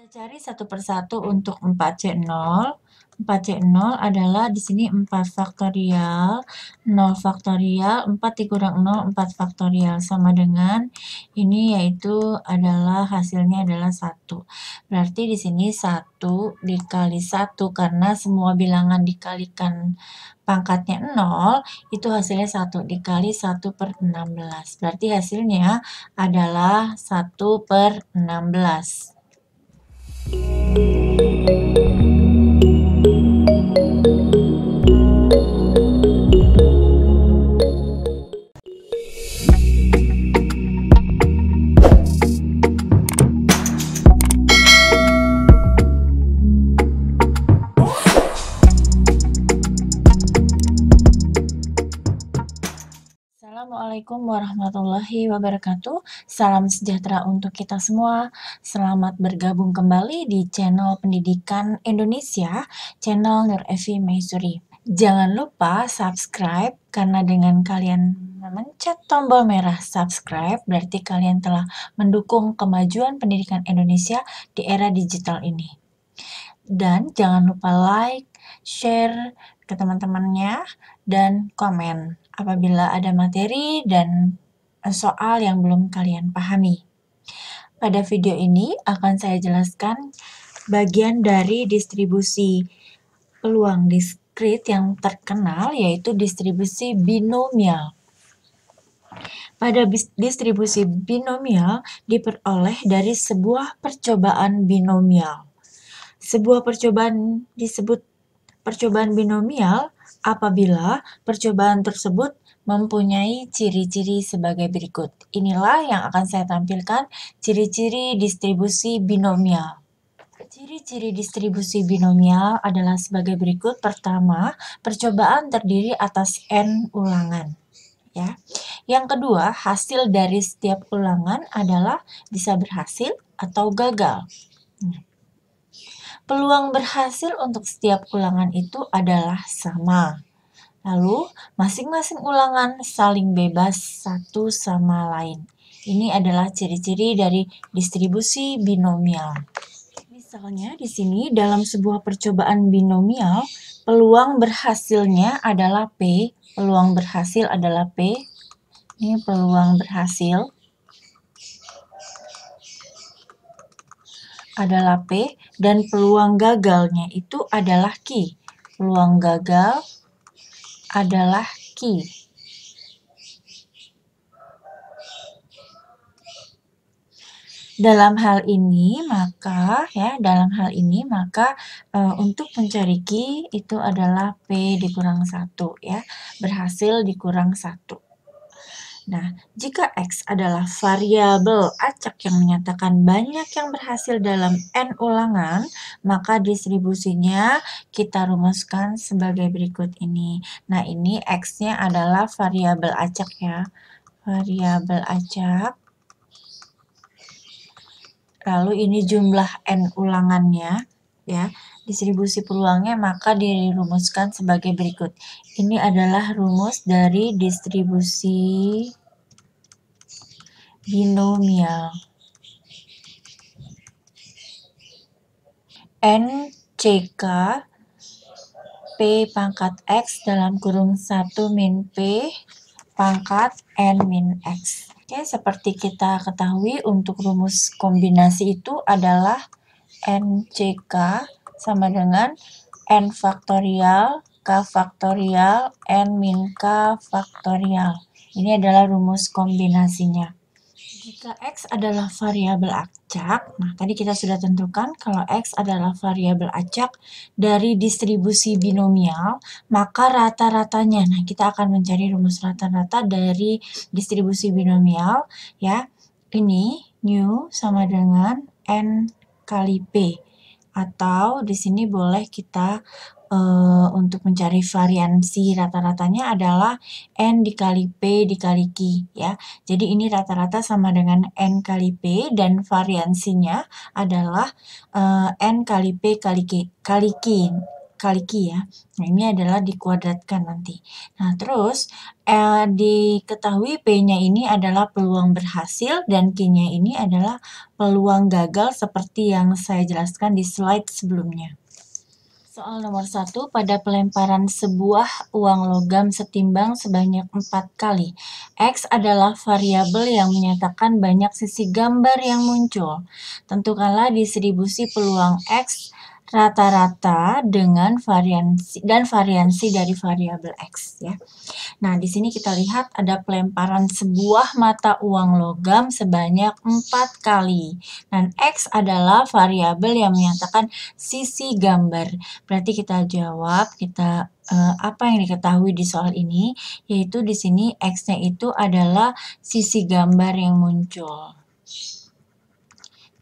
Cari satu persatu untuk 4C0. 4C0 adalah di sini 4 faktorial, 0 faktorial, 4 dikurang 0, 4 faktorial. Sama dengan ini yaitu adalah hasilnya adalah 1. Berarti di sini 1 dikali 1 karena semua bilangan dikalikan pangkatnya 0, itu hasilnya 1 dikali 1 per 16. Berarti hasilnya adalah 1 per 16. Assalamualaikum warahmatullahi wabarakatuh. Salam sejahtera untuk kita semua. Selamat bergabung kembali di channel Pendidikan Indonesia, channel Nur Evi Maisuri. Jangan lupa subscribe, karena dengan kalian memencet tombol merah subscribe, berarti kalian telah mendukung kemajuan pendidikan Indonesia di era digital ini. Dan jangan lupa like, share ke teman-temannya, dan komen apabila ada materi dan soal yang belum kalian pahami. Pada video ini akan saya jelaskan bagian dari distribusi peluang diskrit yang terkenal, yaitu distribusi binomial. Pada distribusi binomial diperoleh dari sebuah percobaan binomial. Sebuah percobaan disebut percobaan binomial apabila percobaan tersebut mempunyai ciri-ciri sebagai berikut. Inilah yang akan saya tampilkan, ciri-ciri distribusi binomial. Ciri-ciri distribusi binomial adalah sebagai berikut. Pertama, percobaan terdiri atas n ulangan. Ya. Yang kedua, hasil dari setiap ulangan adalah bisa berhasil atau gagal. Peluang berhasil untuk setiap ulangan itu adalah sama. Lalu, masing-masing ulangan saling bebas satu sama lain. Ini adalah ciri-ciri dari distribusi binomial. Misalnya di sini dalam sebuah percobaan binomial, peluang berhasilnya adalah P. Peluang berhasil adalah P. Ini peluang berhasil adalah P, dan peluang gagalnya itu adalah Q. Peluang gagal adalah Q. Dalam hal ini maka untuk mencari Q itu adalah P dikurang 1 ya, berhasil dikurang 1. Nah, jika X adalah variabel acak yang menyatakan banyak yang berhasil dalam N ulangan, maka distribusinya kita rumuskan sebagai berikut ini. Nah, ini X-nya adalah variabel acak ya. Variabel acak. Lalu ini jumlah N ulangannya ya. Distribusi peluangnya maka dirumuskan sebagai berikut. Ini adalah rumus dari distribusi binomial. N CK P pangkat X dalam kurung 1 min P pangkat N min X. Oke, seperti kita ketahui untuk rumus kombinasi itu adalah NCK sama dengan N faktorial, K faktorial, N min K faktorial. Ini adalah rumus kombinasinya. Jika X adalah variabel acak, nah tadi kita sudah tentukan kalau X adalah variabel acak dari distribusi binomial, maka rata-ratanya, nah kita akan mencari rumus rata-rata dari distribusi binomial, ya. Ini nu sama dengan N kali P. Atau di sini boleh kita untuk mencari variansi rata-ratanya adalah N dikali P dikali Q ya. Jadi ini rata-rata sama dengan N kali P dan variansinya adalah N kali P kali Q. kali Q ya. Nah, ini adalah dikuadratkan nanti. Nah, terus diketahui P-nya ini adalah peluang berhasil dan Q-nya ini adalah peluang gagal seperti yang saya jelaskan di slide sebelumnya. Soal nomor 1, pada pelemparan sebuah uang logam setimbang sebanyak 4 kali. X adalah variabel yang menyatakan banyak sisi gambar yang muncul. Tentukanlah distribusi peluang X rata-rata dengan variansi dari variabel X ya. Nah, di sini kita lihat ada pelemparan sebuah mata uang logam sebanyak 4 kali. Dan X adalah variabel yang menyatakan sisi gambar. Berarti kita jawab, apa yang diketahui di soal ini, yaitu di sini X-nya itu adalah sisi gambar yang muncul.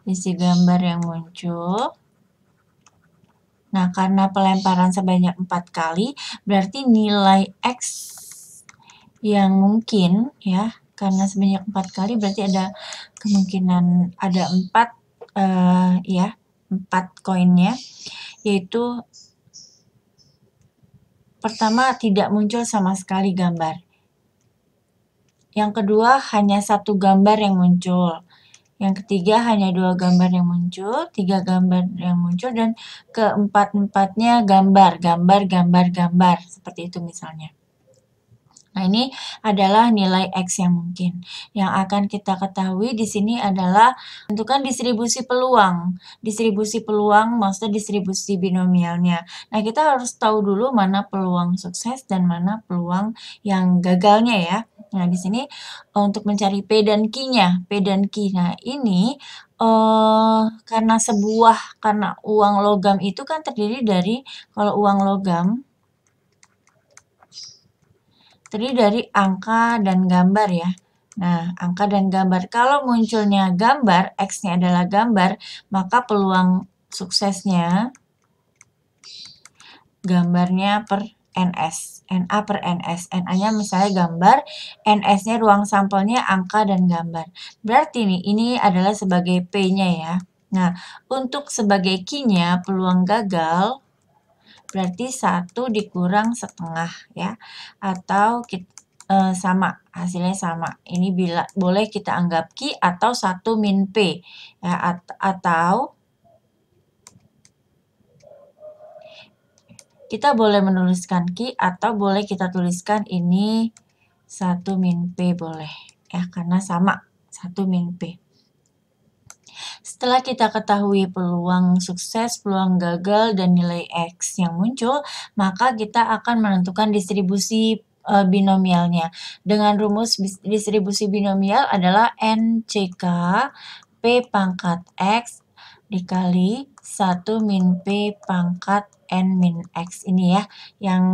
Sisi gambar yang muncul. Nah, karena pelemparan sebanyak 4 kali, berarti nilai X yang mungkin ya, karena sebanyak 4 kali berarti ada kemungkinan ada 4 koinnya, yaitu pertama tidak muncul sama sekali gambar. Yang kedua hanya 1 gambar yang muncul. Yang ketiga hanya 2 gambar yang muncul, 3 gambar yang muncul, dan keempat-empatnya gambar, seperti itu misalnya. Nah, ini adalah nilai X yang mungkin. Yang akan kita ketahui di sini adalah tentukan distribusi peluang. Distribusi peluang maksudnya distribusi binomialnya. Nah, kita harus tahu dulu mana peluang sukses dan mana peluang yang gagalnya ya. Nah, di sini untuk mencari P dan Q-nya. P dan Q. Nah, ini karena uang logam itu kan terdiri dari, kalau uang logam terdiri dari angka dan gambar ya. Nah, angka dan gambar. Kalau munculnya gambar, X-nya adalah gambar, maka peluang suksesnya gambarnya per NS. NA per NS. NA-nya misalnya gambar, NS-nya ruang sampelnya angka dan gambar. Berarti nih, ini adalah sebagai P-nya ya. Nah, untuk sebagai Q-nya, peluang gagal berarti 1 dikurang setengah ya, atau sama, hasilnya sama. Ini boleh kita anggap Q atau 1 min P ya, atau kita boleh menuliskan Q atau boleh kita tuliskan ini 1 min P boleh ya, karena sama 1 min P. Setelah kita ketahui peluang sukses, peluang gagal, dan nilai X yang muncul, maka kita akan menentukan distribusi binomialnya. Dengan rumus distribusi binomial adalah NCK P pangkat X dikali 1 min P pangkat N min X. Ini ya, yang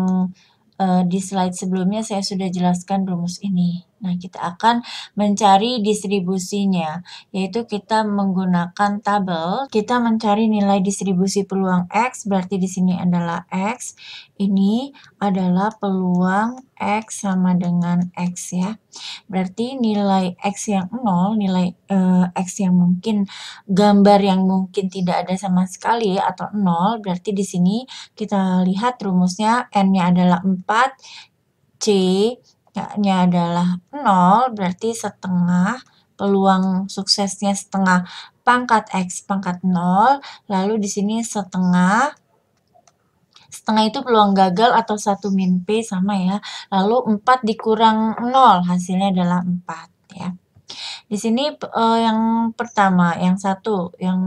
di slide sebelumnya saya sudah jelaskan rumus ini. Nah, kita akan mencari distribusinya, yaitu kita menggunakan tabel. Kita mencari nilai distribusi peluang X, berarti di sini adalah X. Ini adalah peluang X sama dengan X ya. Berarti nilai X yang 0, nilai X yang mungkin, gambar yang mungkin tidak ada sama sekali atau 0, berarti di sini kita lihat rumusnya N-nya adalah 4, C-nya adalah 0, berarti setengah, peluang suksesnya setengah pangkat X pangkat 0, lalu di sini setengah itu peluang gagal atau 1 min P sama ya, lalu 4 dikurang 0, hasilnya adalah 4 ya. Di sini yang pertama, yang 1, yang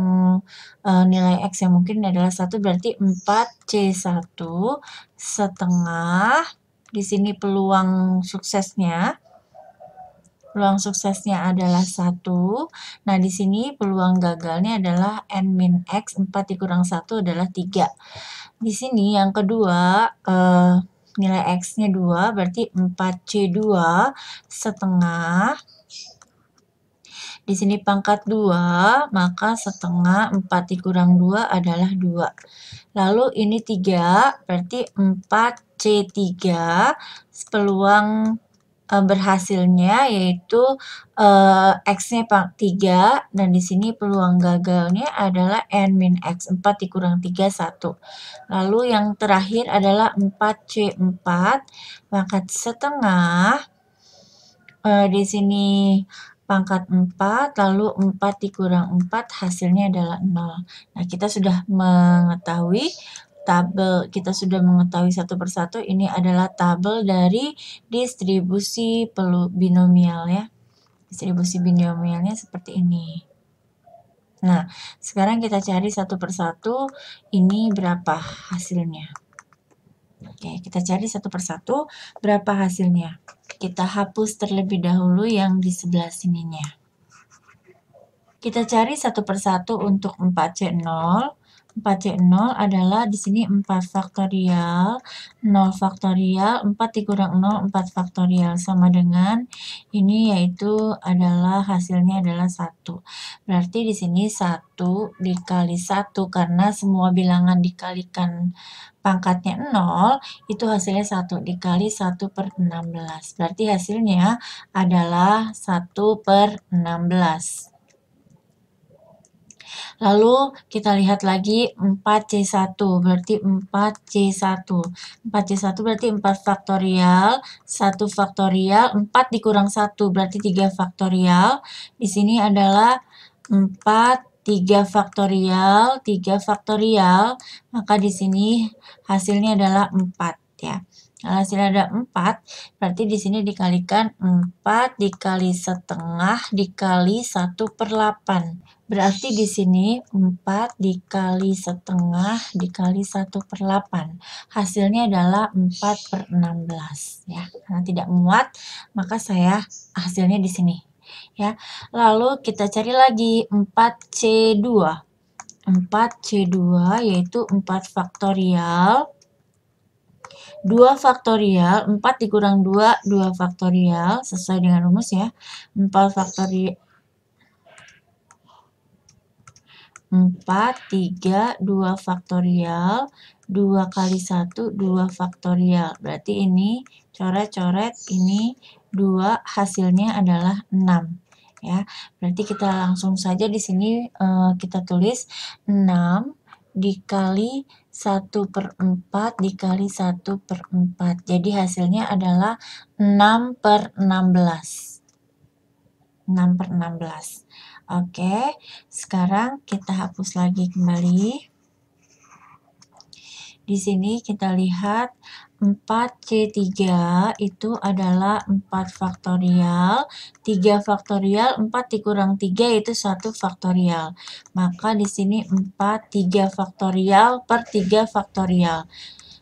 nilai X yang mungkin adalah 1, berarti 4C1 setengah, di sini peluang suksesnya adalah 1. Nah, di sini peluang gagalnya adalah N min X, 4 dikurang 1 adalah 3. Di sini yang kedua, nilai X-nya 2, berarti 4C2 setengah. Di sini pangkat 2, maka setengah 4 dikurang 2 adalah 2. Lalu ini 3, berarti 4C3, peluang berhasilnya yaitu X-nya 3 dan di sini peluang gagalnya adalah N min X, 4 dikurang 3, 1. Lalu yang terakhir adalah 4C4 pangkat setengah, di sini pangkat 4, lalu 4 dikurang 4 hasilnya adalah 0. Nah, kita sudah mengetahui satu persatu ini adalah tabel dari distribusi binomial ya. Distribusi binomialnya seperti ini. Nah, sekarang kita cari satu persatu ini berapa hasilnya. Oke, kita cari satu persatu berapa hasilnya. Kita hapus terlebih dahulu yang di sebelah sininya. Kita cari satu persatu untuk 4C0. 4C0 adalah di sini 4 faktorial, 0 faktorial, 4 dikurang 0, 4 faktorial. Sama dengan ini yaitu adalah hasilnya adalah 1. Berarti di sini 1 dikali 1 karena semua bilangan dikalikan pangkatnya 0, itu hasilnya 1 dikali 1 per 16. Berarti hasilnya adalah 1 per 16. Lalu kita lihat lagi 4C1, berarti 4C1. 4C1 berarti 4 faktorial, 1 faktorial, 4 dikurang 1 berarti 3 faktorial. Di sini adalah 4, 3 faktorial, 3 faktorial, maka di sini hasilnya adalah 4 ya. Nah, hasilnya ada 4, berarti di sini dikalikan 4 dikali setengah dikali 1/8. Berarti di sini 4 dikali setengah dikali 1/8. Hasilnya adalah 4/16 ya. Karena tidak muat, maka saya hasilnya di sini ya. Lalu kita cari lagi 4C2. 4C2 yaitu 4 faktorial, 2 faktorial, 4 dikurang 2, 2 faktorial, sesuai dengan rumus ya. 4 faktorial, 4, 3, 2 faktorial, 2 kali 1, 2 faktorial. Berarti ini coret-coret, ini 2, hasilnya adalah 6. Ya, berarti kita langsung saja di sini kita tulis 6 dikali 1/4 dikali 1/4. Jadi hasilnya adalah 6/16. 6/16. Oke, sekarang kita hapus lagi kembali. Di sini kita lihat 4C3 itu adalah 4 faktorial, 3 faktorial, 4 dikurang 3 itu 1 faktorial. Maka di sini 4, 3 faktorial per 3 faktorial.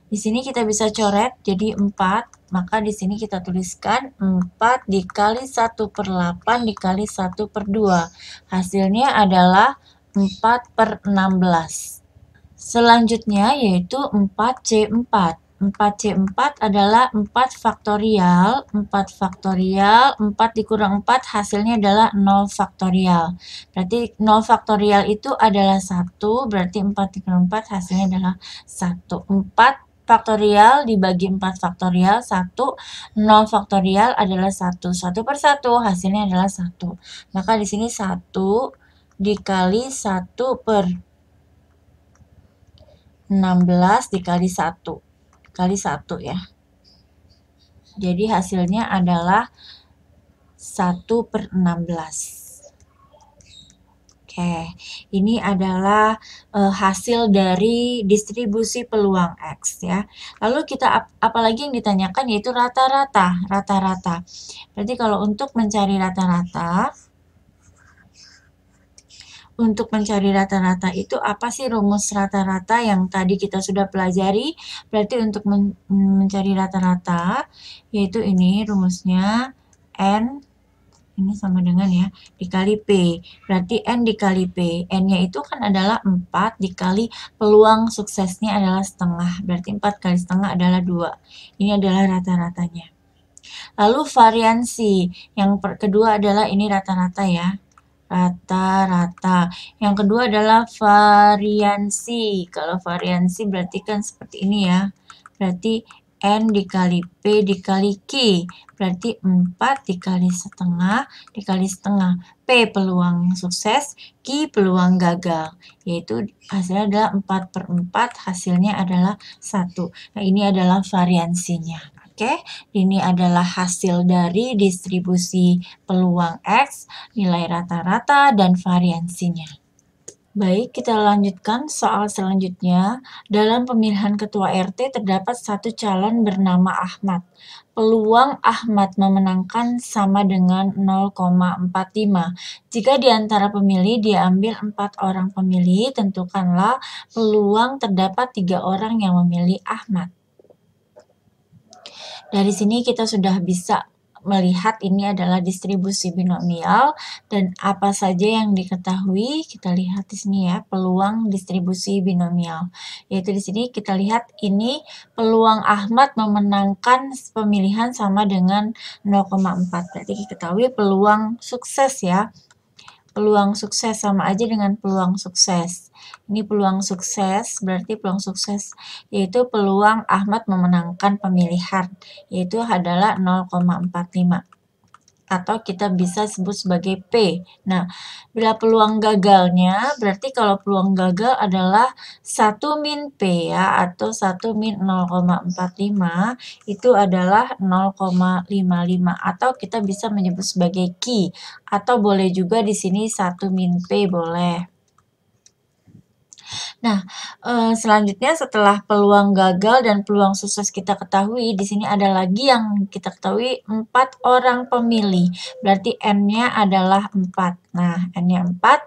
Di sini kita bisa coret jadi 4, maka di sini kita tuliskan 4 dikali 1/8 dikali 1/2. Hasilnya adalah 4/16. Selanjutnya yaitu 4C4. 4C4 adalah 4 faktorial, 4 faktorial, 4 dikurang 4 hasilnya adalah 0 faktorial. Berarti 0 faktorial itu adalah 1, berarti 4 dikurang 4 hasilnya adalah 1. 4 faktorial dibagi 4 faktorial, 1, 0 faktorial adalah 1. 1 per 1 hasilnya adalah 1. Maka di sini 1 dikali 1 per 16 dikali 1. Kali 1 ya. Jadi hasilnya adalah 1/16. Oke, ini adalah hasil dari distribusi peluang X ya. Lalu kita apalagi yang ditanyakan yaitu rata-rata. Rata-rata. Berarti kalau untuk mencari rata-rata, itu apa sih rumus rata-rata yang tadi kita sudah pelajari? Berarti untuk mencari rata-rata yaitu ini rumusnya N ini sama dengan ya, dikali P. Berarti N dikali P. N-nya itu kan adalah 4 dikali peluang suksesnya adalah setengah. Berarti 4 kali setengah adalah 2. Ini adalah rata-ratanya. Lalu variansi. Yang kedua adalah ini rata-rata ya. Rata-rata. Yang kedua adalah variansi. Kalau variansi berarti kan seperti ini ya. Berarti N dikali P dikali Q. Berarti 4 dikali setengah dikali setengah. P peluang sukses, Q peluang gagal. Yaitu hasilnya adalah 4/4, hasilnya adalah 1. Nah, ini adalah variansinya. Oke, ini adalah hasil dari distribusi peluang X, nilai rata-rata, dan variansinya. Baik, kita lanjutkan soal selanjutnya. Dalam pemilihan ketua RT terdapat satu calon bernama Ahmad. Peluang Ahmad memenangkan sama dengan 0,45. Jika di antara pemilih diambil 4 orang pemilih, tentukanlah peluang terdapat 3 orang yang memilih Ahmad. Dari sini kita sudah bisa melihat ini adalah distribusi binomial dan apa saja yang diketahui kita lihat di sini ya, peluang distribusi binomial. Yaitu di sini kita lihat ini peluang Ahmad memenangkan pemilihan sama dengan 0,4. Berarti kita ketahui peluang sukses ya. Peluang sukses sama aja dengan peluang sukses. Ini peluang sukses, berarti peluang sukses yaitu peluang Ahmad memenangkan pemilihan, yaitu adalah 0,45. Atau kita bisa sebut sebagai P. Nah, bila peluang gagalnya, berarti kalau peluang gagal adalah 1 min P ya, atau 1 min 0,45, itu adalah 0,55. Atau kita bisa menyebut sebagai Q. Atau boleh juga di sini 1 min P boleh. Nah, selanjutnya setelah peluang gagal dan peluang sukses kita ketahui, di sini ada lagi yang kita ketahui 4 orang pemilih. Berarti N-nya adalah 4. Nah, N-nya 4.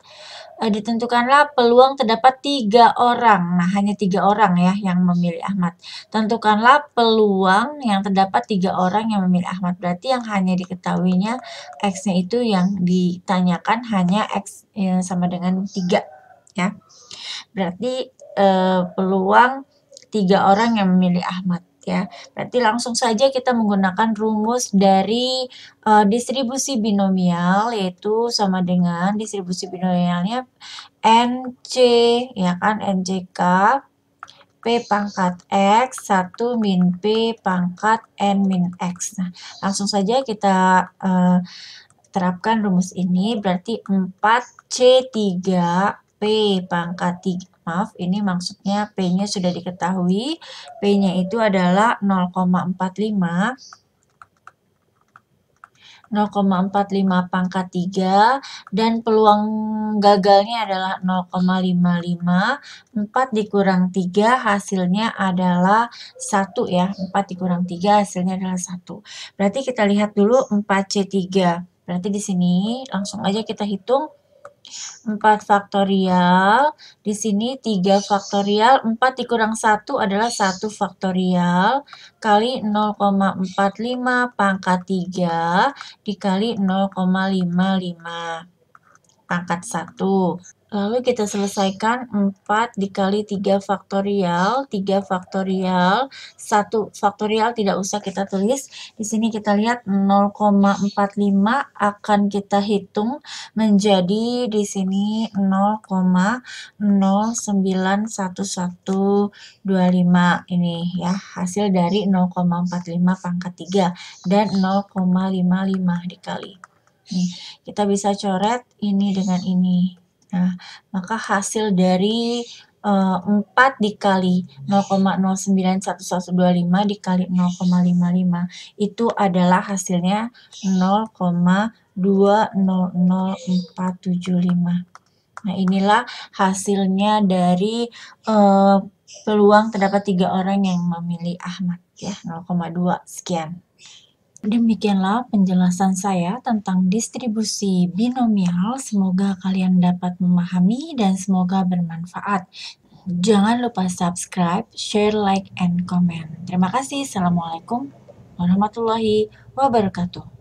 Ditentukanlah peluang terdapat 3 orang. Nah, hanya 3 orang ya yang memilih Ahmad. Tentukanlah peluang yang terdapat 3 orang yang memilih Ahmad. Berarti yang hanya diketahuinya X-nya itu yang ditanyakan hanya X sama dengan 3 ya. Berarti peluang 3 orang yang memilih Ahmad ya. Berarti langsung saja kita menggunakan rumus dari distribusi binomial, yaitu sama dengan distribusi binomialnya NC ya kan, NCK P pangkat X 1 min P pangkat N min X. Nah, langsung saja kita terapkan rumus ini, berarti 4C3 P pangkat 3. Maaf, ini maksudnya P-nya sudah diketahui. P-nya itu adalah 0,45. 0,45 pangkat 3 dan peluang gagalnya adalah 0,55. 4 dikurang 3 hasilnya adalah 1 ya. 4 dikurang 3 hasilnya adalah 1. Berarti kita lihat dulu 4C3. Berarti di sini langsung aja kita hitung 4 faktorial, di sini 3 faktorial, 4 dikurang 1 adalah 1 faktorial, kali 0,45 pangkat 3, dikali 0,55 pangkat 1. Lalu kita selesaikan 4 dikali 3 faktorial, 3 faktorial, 1 faktorial tidak usah kita tulis. Di sini kita lihat 0,45 akan kita hitung menjadi di sini 0,091125 ini ya, hasil dari 0,45 pangkat 3 dan 0,55 dikali. Nih, kita bisa coret ini dengan ini. Nah, maka hasil dari 4 dikali 0,091125 dikali 0,55 itu adalah hasilnya 0,200475. Nah, inilah hasilnya dari peluang terdapat 3 orang yang memilih Ahmad ya, 0,2 sekian. Demikianlah penjelasan saya tentang distribusi binomial. Semoga kalian dapat memahami dan semoga bermanfaat. Jangan lupa subscribe, share, like, and comment. Terima kasih. Assalamualaikum warahmatullahi wabarakatuh.